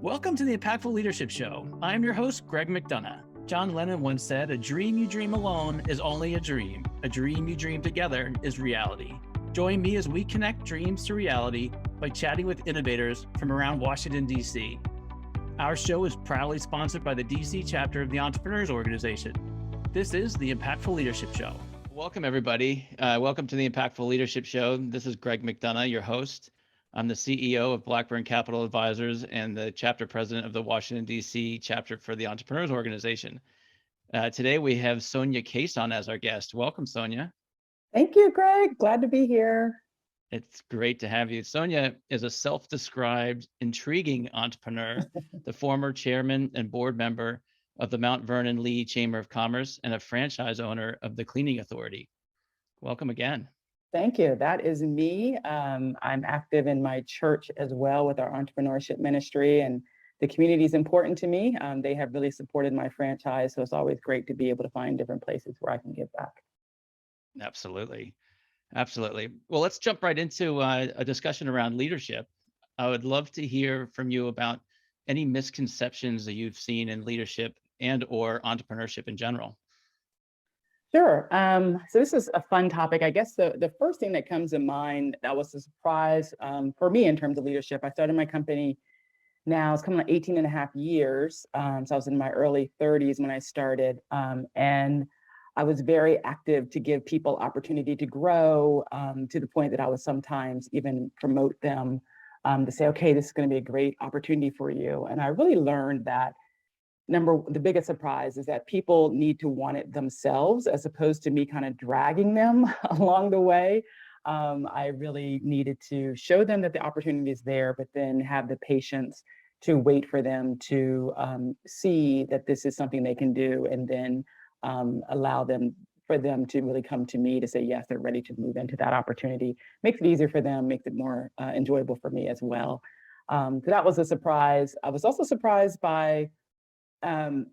Welcome to the Impactful Leadership Show. I'm your host, Greg McDonough. John Lennon once said, "A dream you dream alone is only a dream. A dream you dream together is reality." Join me as we connect dreams to reality by chatting with innovators from around Washington, D.C. Our show is proudly sponsored by the D.C. chapter of the Entrepreneurs Organization. This is the Impactful Leadership Show. Welcome, everybody. Welcome to the Impactful Leadership Show. This is Greg McDonough, your host. I'm the CEO of Blackburn Capital Advisors and the chapter president of the Washington, D.C. chapter for the Entrepreneurs Organization. Today, we have Sonja Caison as our guest. Welcome, Sonja. Thank you, Greg. Glad to be here. It's great to have you. Sonja is a self-described intriguing entrepreneur, the former chairman and board member of the Mount Vernon Lee Chamber of Commerce and a franchise owner of the Cleaning Authority. Welcome again. Thank you. That is me. I'm active in my church as well with our entrepreneurship ministry, and the community is important to me. They have really supported my franchise, so it's always great to be able to find different places where I can give back. Absolutely. Absolutely. Well, let's jump right into a discussion around leadership. I would love to hear from you about any misconceptions that you've seen in leadership and or entrepreneurship in general. Sure. So this is a fun topic. I guess the first thing that comes to mind that was a surprise for me in terms of leadership. I started my company now, it's coming like 18 and a half years. So I was in my early 30s when I started. And I was very active to give people opportunity to grow to the point that I would sometimes even promote them to say, okay, this is going to be a great opportunity for you. And I really learned that the biggest surprise is that people need to want it themselves as opposed to me kind of dragging them along the way. I really needed to show them that the opportunity is there, but then have the patience to wait for them to see that this is something they can do, and then allow for them to really come to me to say, yes, they're ready to move into that opportunity. Makes it easier for them, makes it more enjoyable for me as well. So that was a surprise. I was also surprised by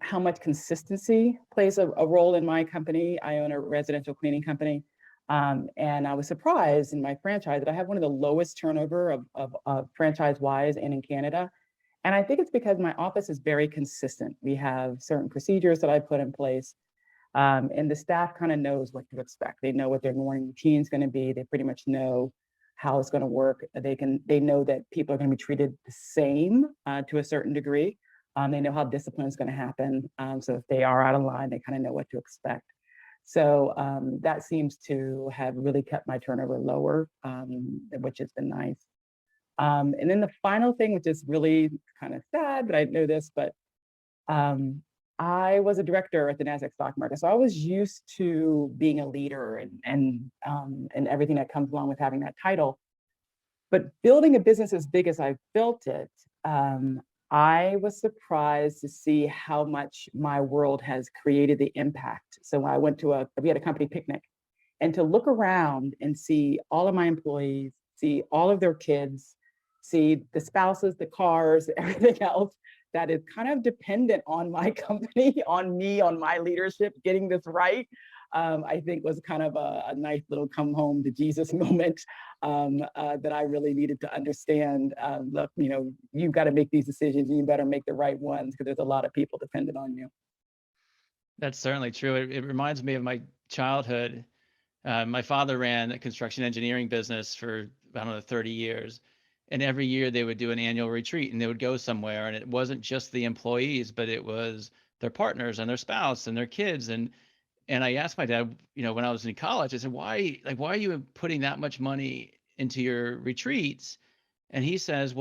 how much consistency plays a role in my company. I own a residential cleaning company. And I was surprised in my franchise that I have one of the lowest turnover of franchise-wise and in Canada. And I think it's because my office is very consistent. We have certain procedures that I put in place. And the staff kind of knows what to expect. They know what their morning routine is going to be. They pretty much know how it's going to work. They know that people are going to be treated the same to a certain degree. They know how discipline is going to happen. So if they are out of line, they kind of know what to expect. So that seems to have really kept my turnover lower, which has been nice. And then the final thing, which is really kind of sad, but I know this, but I was a director at the NASDAQ stock market. So I was used to being a leader and everything that comes along with having that title. But building a business as big as I've built it, I was surprised to see how much my world has created the impact. So when I went we had a company picnic, and to look around and see all of my employees, see all of their kids, see the spouses, the cars, everything else that is kind of dependent on my company, on me, on my leadership, getting this right, I think was kind of a nice little come home to Jesus moment that I really needed to understand. Look, you've got to make these decisions, and you better make the right ones because there's a lot of people dependent on you. That's certainly true. It reminds me of my childhood. My father ran a construction engineering business for, I don't know, 30 years. And every year they would do an annual retreat and they would go somewhere. And it wasn't just the employees, but it was their partners and their spouse and their kids. And I asked my dad, when I was in college, I said, why are you putting that much money into your retreats? And he said,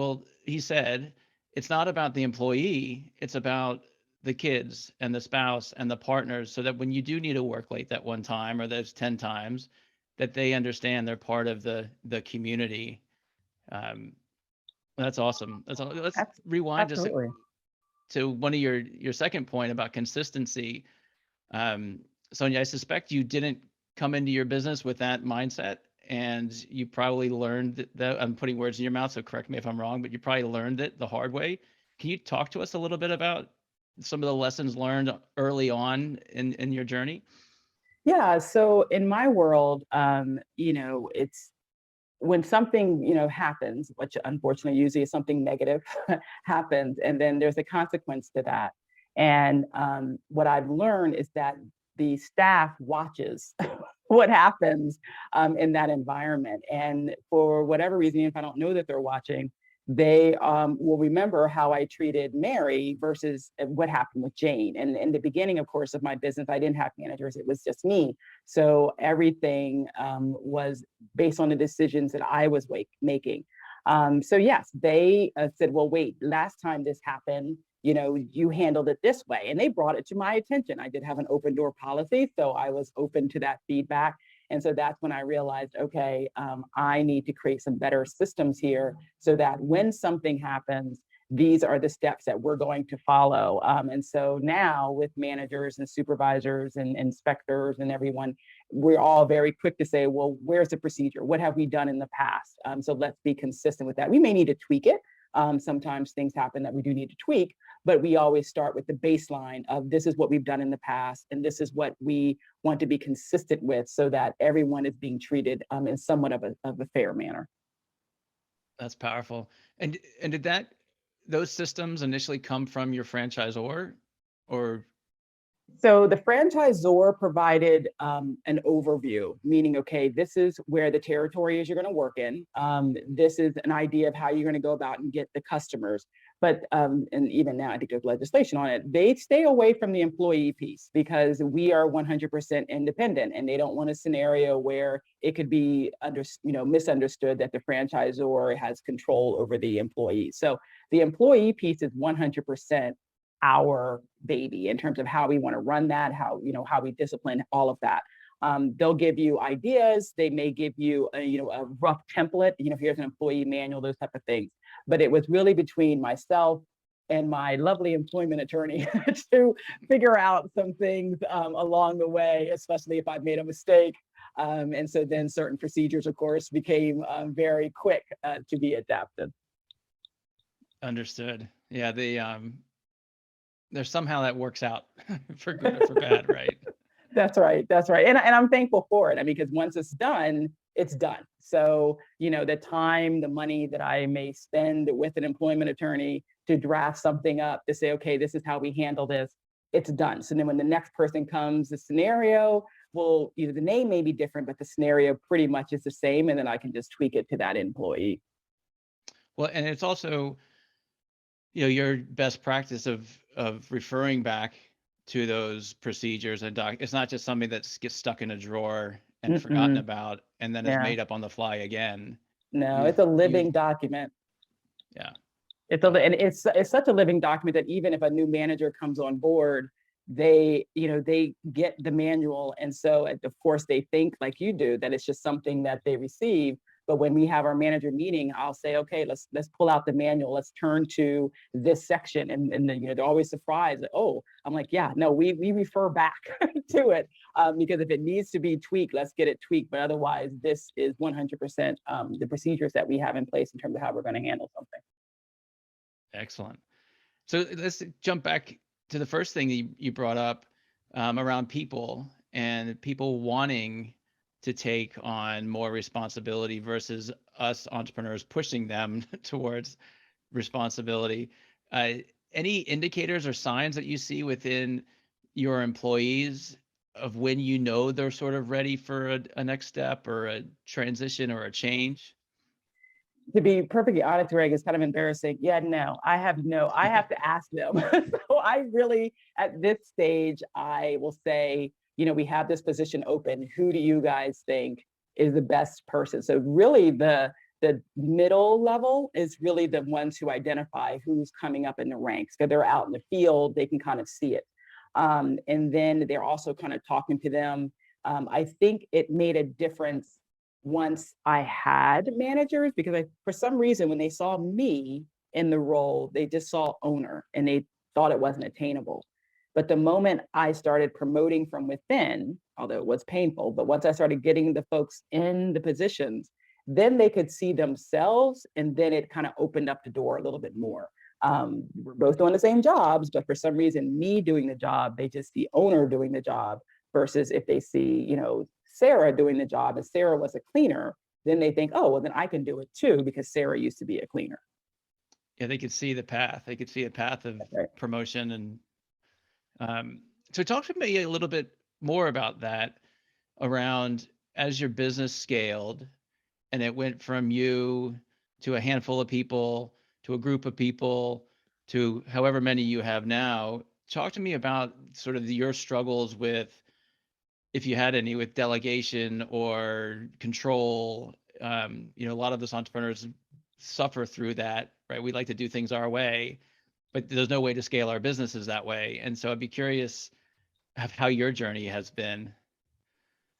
it's not about the employee, it's about the kids and the spouse and the partners, so that when you do need to work late that one time or those 10 times, that they understand they're part of the community. That's awesome. Let's rewind Absolutely. just to one of your second point about consistency. Sonja, I suspect you didn't come into your business with that mindset, and you probably learned that. I'm putting words in your mouth, so correct me if I'm wrong, but you probably learned it the hard way. Can you talk to us a little bit about some of the lessons learned early on in your journey? Yeah. So in my world, when something, happens, which unfortunately usually is something negative happens, and then there's a consequence to that. And what I've learned is that the staff watches what happens in that environment. And for whatever reason, if I don't know that they're watching, they will remember how I treated Mary versus what happened with Jane. And in the beginning, of course, of my business, I didn't have managers, it was just me. So everything was based on the decisions that I was making. So yes, they said, well, wait, last time this happened, you handled it this way. And they brought it to my attention. I did have an open door policy, so I was open to that feedback. And so that's when I realized, okay, I need to create some better systems here so that when something happens, these are the steps that we're going to follow. And so now with managers and supervisors and inspectors and everyone, we're all very quick to say, well, where's the procedure? What have we done in the past? So let's be consistent with that. We may need to tweak it. Sometimes things happen that we do need to tweak, but we always start with the baseline of this is what we've done in the past, and this is what we want to be consistent with so that everyone is being treated in somewhat of a fair manner. That's powerful. And did those systems initially come from your franchisor, or? So the franchisor provided an overview, meaning, okay, this is where the territory is you're going to work in. This is an idea of how you're going to go about and get the customers. But, and even now, I think there's legislation on it. They stay away from the employee piece because we are 100% independent, and they don't want a scenario where it could be misunderstood that the franchisor has control over the employee. So the employee piece is 100% our baby in terms of how we want to run that, how we discipline, all of that. They'll give you ideas. They may give you a rough template, here's an employee manual, those type of things. But it was really between myself and my lovely employment attorney to figure out some things along the way, especially if I made a mistake. And so then certain procedures, of course, became very quick to be adapted. Understood. Yeah, there's somehow that works out for good or for bad, right? That's right. That's right. And I'm thankful for it. I mean, because once it's done, it's done. So, the time, the money that I may spend with an employment attorney to draft something up to say, okay, this is how we handle this, it's done. So then when the next person comes, the scenario will, the name may be different, but the scenario pretty much is the same. And then I can just tweak it to that employee. Well, and it's also, your best practice of referring back to those procedures and it's not just something that gets stuck in a drawer and forgotten about and then is made up on the fly again. No, it's a living document. Yeah. It's such a living document that even if a new manager comes on board, they get the manual. And so of course they think like you do, that it's just something that they receive. But when we have our manager meeting, I'll say, okay, let's pull out the manual. Let's turn to this section. And then, they're always surprised. Oh, I'm like, yeah, no, we refer back to it because if it needs to be tweaked, let's get it tweaked. But otherwise, this is 100% the procedures that we have in place in terms of how we're going to handle something. Excellent. So let's jump back to the first thing you brought up around people and people wanting to take on more responsibility versus us entrepreneurs pushing them towards responsibility. Any indicators or signs that you see within your employees of when they're sort of ready for a next step or a transition or a change? To be perfectly honest, Greg, it's kind of embarrassing. Yeah, no, I have to ask them. So I really, at this stage, I will say, we have this position open. Who do you guys think is the best person? So really the middle level is really the ones who identify who's coming up in the ranks because they're out in the field, they can kind of see it. And then they're also kind of talking to them. I think it made a difference once I had managers because for some reason, when they saw me in the role, they just saw owner and they thought it wasn't attainable. But the moment I started promoting from within, although it was painful, but once I started getting the folks in the positions, then they could see themselves and then it kind of opened up the door a little bit more. We're both doing the same jobs, but for some reason, me doing the job, they just see owner doing the job versus if they see, Sarah doing the job and Sarah was a cleaner, then they think, oh, well, then I can do it too, because Sarah used to be a cleaner. Yeah, they could see the path. They could see a path of That's right. promotion. And so talk to me a little bit more about that around as your business scaled and it went from you to a handful of people to a group of people to however many you have now. Talk to me about sort of your struggles with, if you had any, with delegation or control. A lot of us entrepreneurs suffer through that, right? We like to do things our way, but there's no way to scale our businesses that way. And so I'd be curious of how your journey has been.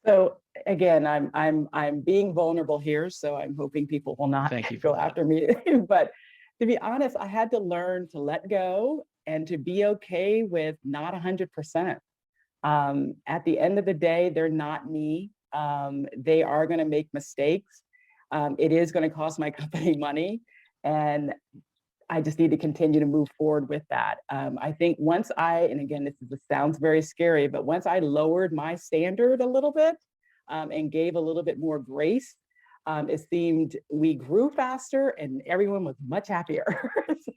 So again, I'm being vulnerable here, so I'm hoping people will not Thank you for go that. after me. But to be honest, I had to learn to let go and to be okay with not 100%. At the end of the day, they're not me. They are going to make mistakes. It is going to cost my company money, and I just need to continue to move forward with that. I think and again, this sounds very scary, but once I lowered my standard a little bit and gave a little bit more grace, it seemed we grew faster and everyone was much happier.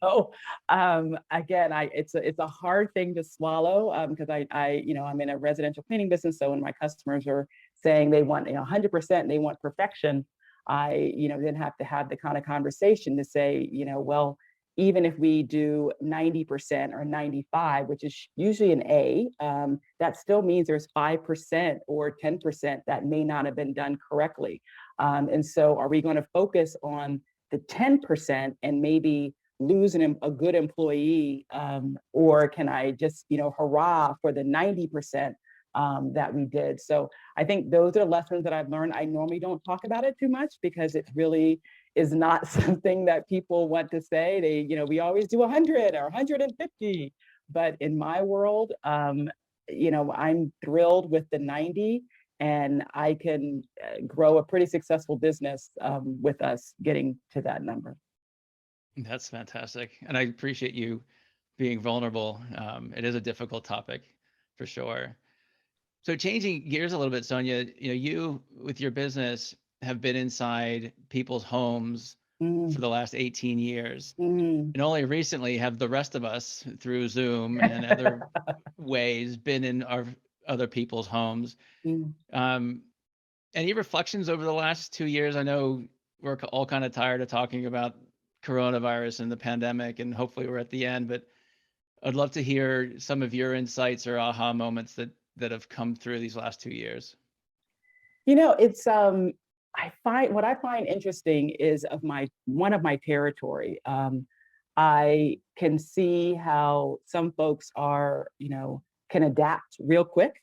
So again, it's a hard thing to swallow because I'm in a residential cleaning business. So when my customers are saying they want 100%, they want perfection, I then have to have the kind of conversation to say, well, even if we do 90% or 95, which is usually an A, that still means there's 5% or 10% that may not have been done correctly. And so are we going to focus on the 10% and maybe lose a good employee? Or can I just, hurrah for the 90% that we did? So I think those are lessons that I've learned. I normally don't talk about it too much because it really is not something that people want to say. We always do 100 or 150. But in my world, I'm thrilled with the 90, and I can grow a pretty successful business with us getting to that number. That's fantastic. And I appreciate you being vulnerable. It is a difficult topic for sure. So changing gears a little bit, Sonja, you with your business have been inside people's homes for the last 18 years. And only recently have the rest of us through Zoom and other ways been in our other people's homes. Any reflections over the last 2 years? I know we're all kind of tired of talking about coronavirus and the pandemic, and hopefully we're at the end, but I'd love to hear some of your insights or aha moments that have come through these last 2 years. It's what I find interesting is one of my territory. I can see how some folks can adapt real quick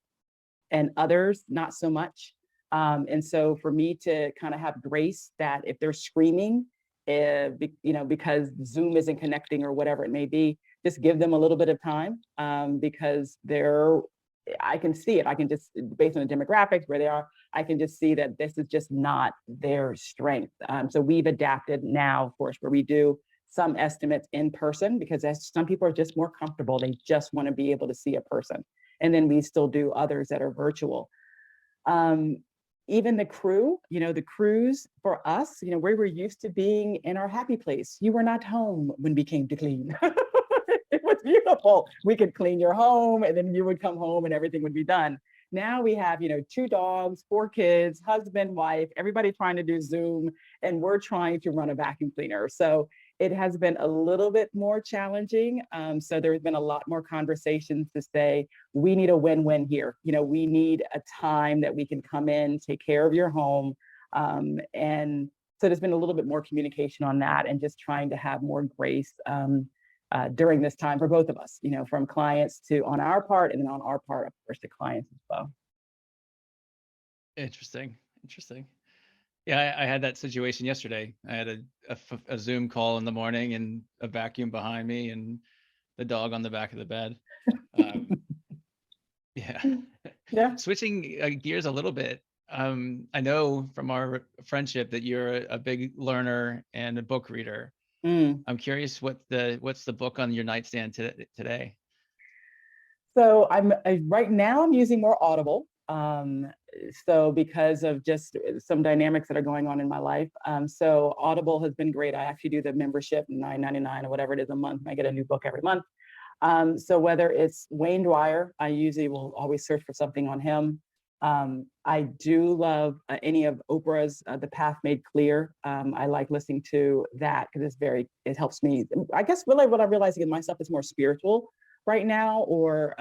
and others not so much. And so for me to kind of have grace that if they're screaming, because Zoom isn't connecting or whatever it may be, just give them a little bit of time because I can see it. I can just, based on the demographics where they are, I can just see that this is just not their strength. So we've adapted now, of course, where we do some estimates in person because some people are just more comfortable. They just want to be able to see a person. And then we still do others that are virtual. Even the crew, the crews for us, we were used to being in our happy place. You were not home when we came to clean. It was beautiful. We could clean your home and then you would come home and everything would be done. Now we have, 2 dogs, 4 kids, husband, wife, everybody trying to do Zoom, and we're trying to run a vacuum cleaner. So it has been a little bit more challenging. So there's been a lot more conversations to say, we need a win-win here. We need a time that we can come in, take care of your home. And so there's been a little bit more communication on that and just trying to have more grace during this time for both of us, from clients on our part and then on our part, of course, to clients as well. Interesting. Yeah, I had that situation yesterday. I had a Zoom call in the morning and a vacuum behind me and the dog on the back of the bed. Yeah. Switching gears a little bit. I know from our friendship that you're a big learner and a book reader. I'm curious what's the book on your nightstand today? So right now I'm using more Audible. So because of just some dynamics that are going on in my life. So Audible has been great. I actually do the membership, $9.99 or whatever it is a month. I get a new book every month. So whether it's Wayne Dwyer, I usually will always search for something on him. I do love any of Oprah's The Path Made Clear. I like listening to that because it helps me. I guess really what I'm realizing in myself is more spiritual right now, or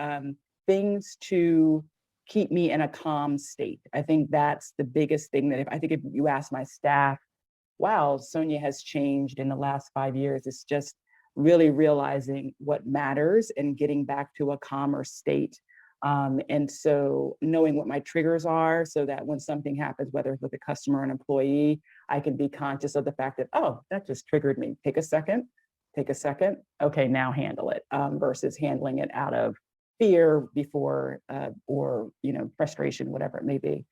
things to keep me in a calm state. I think that's the biggest thing that if you ask my staff, wow, Sonja has changed in the last 5 years. It's just really realizing what matters and getting back to a calmer state. And so knowing what my triggers are so that when something happens, whether it's with a customer or an employee, I can be conscious of the fact that, oh, that just triggered me. Take a second. Okay, now handle it, versus handling it out of fear before, or, frustration, whatever it may be.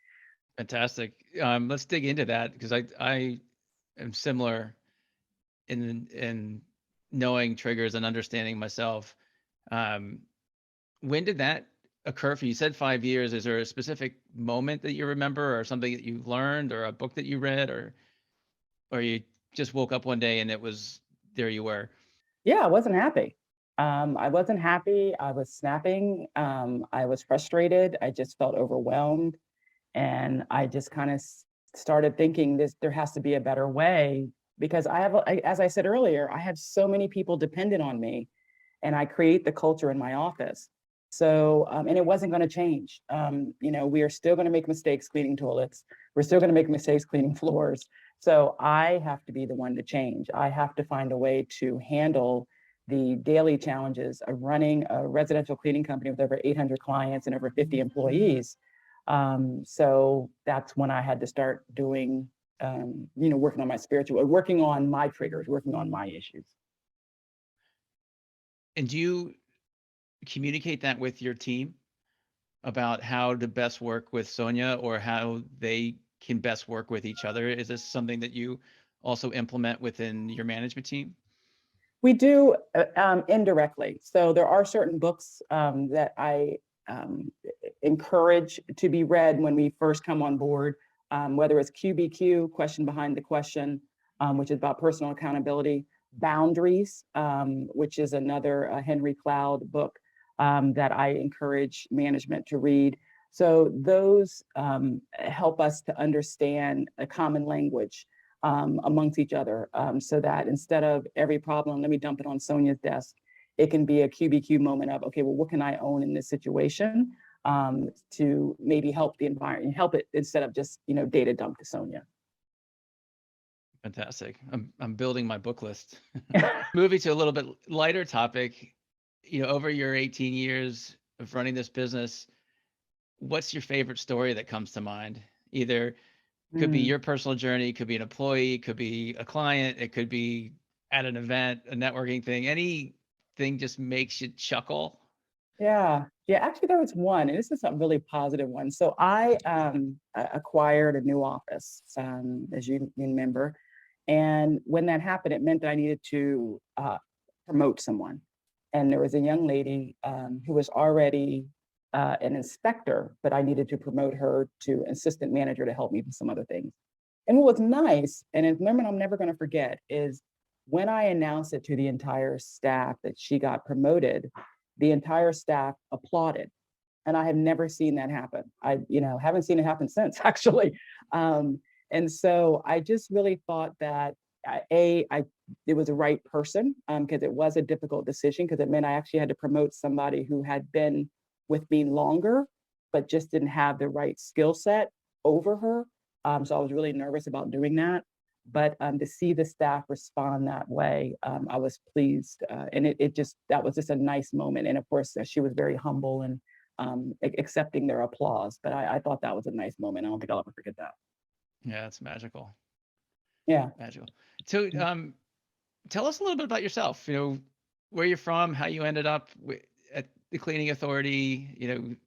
Fantastic. Let's dig into that because I am similar in knowing triggers and understanding myself. Um, when did that occur for you? You said 5 years. Is there a specific moment that you remember, or something that you learned, or a book that you read, or you just woke up one day and it was there you were? Yeah, I wasn't happy. I wasn't happy. I was snapping. I was frustrated. I just felt overwhelmed. And I just kind of started thinking there has to be a better way, because as I said earlier, I have so many people dependent on me, and I create the culture in my office. So, and it wasn't going to change. We are still going to make mistakes cleaning toilets. We're still going to make mistakes cleaning floors. So I have to be the one to change. I have to find a way to handle the daily challenges of running a residential cleaning company with over 800 clients and over 50 employees. So that's when I had to start doing, working on my spiritual, working on my triggers, working on my issues. And do you communicate that with your team about how to best work with Sonja, or how they can best work with each other? Is this something that you also implement within your management team? We do, indirectly. So there are certain books that I encourage to be read when we first come on board, whether it's QBQ, Question Behind the Question, which is about personal accountability, Boundaries, which is another Henry Cloud book that I encourage management to read. So those help us to understand a common language amongst each other, so that instead of every problem, let me dump it on Sonja's desk, it can be a QBQ moment of, okay, well, what can I own in this situation, to maybe help the environment, help it, instead of just, data dump to Sonja. Fantastic. I'm building my book list. Moving to a little bit lighter topic, over your 18 years of running this business, what's your favorite story that comes to mind? Either could be Mm. your personal journey, could be an employee, could be a client, it could be at an event, a networking thing. Anything just makes you chuckle? Yeah. Yeah. Actually, there was one, and this is a really positive one. So I acquired a new office, as you remember. And when that happened, it meant that I needed to promote someone. And there was a young lady who was already an inspector, but I needed to promote her to assistant manager to help me with some other things. And what was nice, and a moment I'm never going to forget, is when I announced it to the entire staff that she got promoted, the entire staff applauded. And I have never seen that happen. I, haven't seen it happen since, actually. And so I just really thought that it was the right person, because it was a difficult decision, because it meant I actually had to promote somebody who had been with me longer, but just didn't have the right skill set over her. So I was really nervous about doing that. But to see the staff respond that way, I was pleased. And that was just a nice moment. And of course, she was very humble and accepting their applause. But I thought that was a nice moment. I don't think I'll ever forget that. Yeah, it's magical. Yeah. Magical. So, tell us a little bit about yourself. Where you're from, how you ended up at the Cleaning Authority.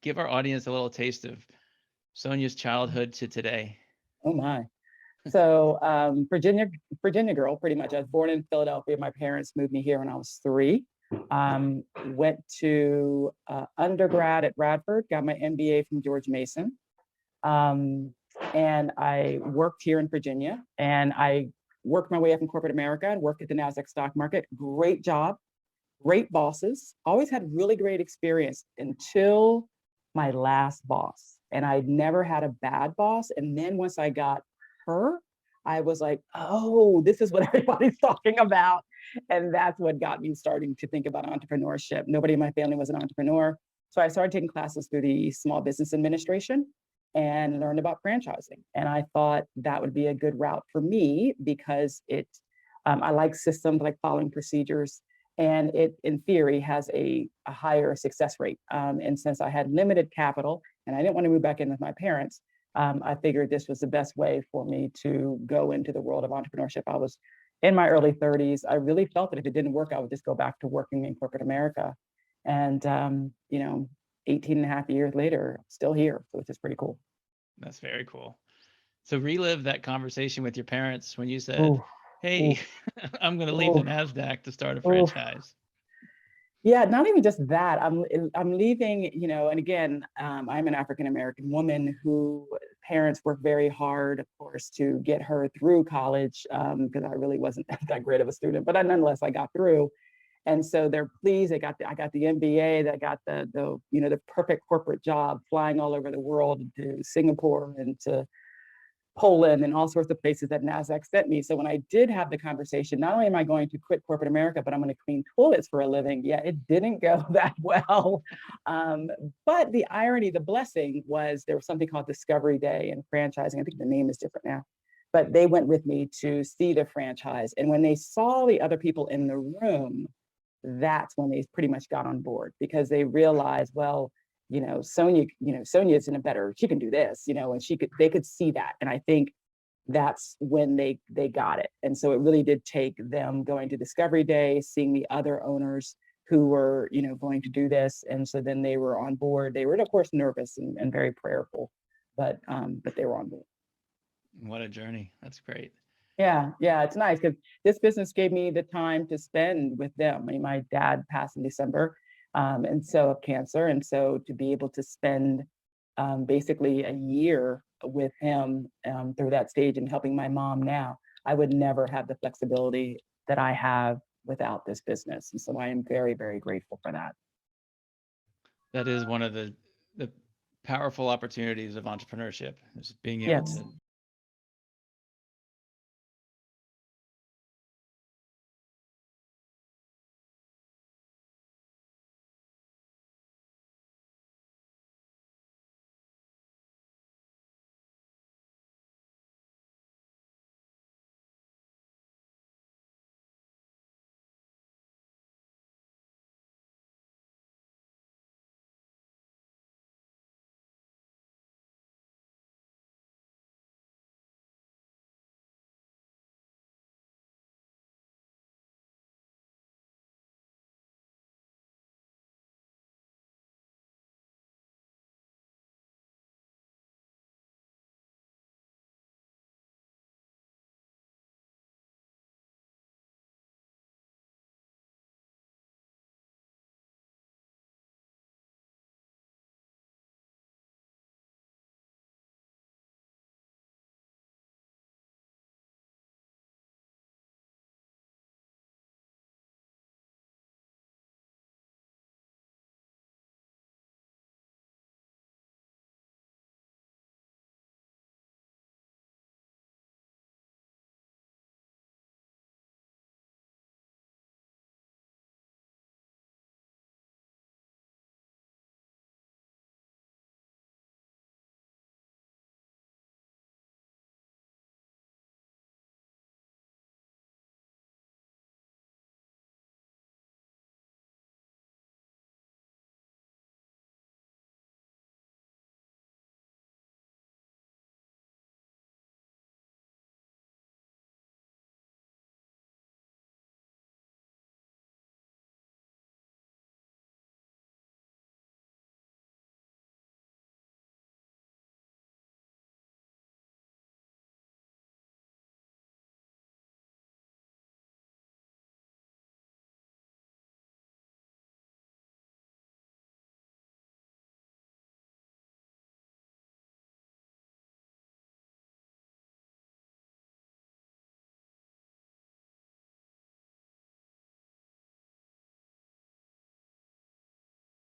Give our audience a little taste of Sonja's childhood to today. Oh my. So Virginia girl, pretty much. I was born in Philadelphia. My parents moved me here when I was 3. Went to undergrad at Radford, got my MBA from George Mason. Um, and I worked here in Virginia, and I worked my way up in corporate America and worked at the NASDAQ stock market. Great job, great bosses, always had really great experience until my last boss. And I'd never had a bad boss. And then once I got her, I was like, oh, this is what everybody's talking about. And that's what got me starting to think about entrepreneurship. Nobody in my family was an entrepreneur. So I started taking classes through the Small Business Administration and learned about franchising. And I thought that would be a good route for me because I like systems, like following procedures, and it, in theory, has a higher success rate. And since I had limited capital and I didn't want to move back in with my parents, I figured this was the best way for me to go into the world of entrepreneurship. I was in my early 30s. I really felt that if it didn't work, I would just go back to working in corporate America. And, 18 and a half years later, still here, which is pretty cool. That's very cool. So relive that conversation with your parents when you said, Ooh, hey, oof, I'm going to leave the oof, NASDAQ to start a oof. franchise. Yeah, not even just that. I'm leaving, and again, I'm an African American woman who parents worked very hard, of course, to get her through college, because I really wasn't that great of a student, but nonetheless, I got through. And so they're pleased. I got the MBA. That got the perfect corporate job, flying all over the world to Singapore and to Poland and all sorts of places that NASDAQ sent me. So when I did have the conversation, not only am I going to quit corporate America, but I'm going to clean toilets for a living. Yeah, it didn't go that well. Um, but the irony, the blessing was there was something called Discovery Day in franchising. I think the name is different now. But they went with me to see the franchise. And when they saw the other people in the room, that's when they pretty much got on board because they realized, well, Sonja's in a better, she can do this, and they could see that. And I think that's when they got it. And so it really did take them going to Discovery Day, seeing the other owners who were, going to do this. And so then they were on board. They were, of course, nervous and very prayerful, but they were on board. What a journey. That's great. Yeah, it's nice because this business gave me the time to spend with them. I mean, my dad passed in December, and so of cancer, and so to be able to spend basically a year with him through that stage and helping my mom now, I would never have the flexibility that I have without this business, and so I am very, very grateful for that. That is one of the powerful opportunities of entrepreneurship, is being able Yes. to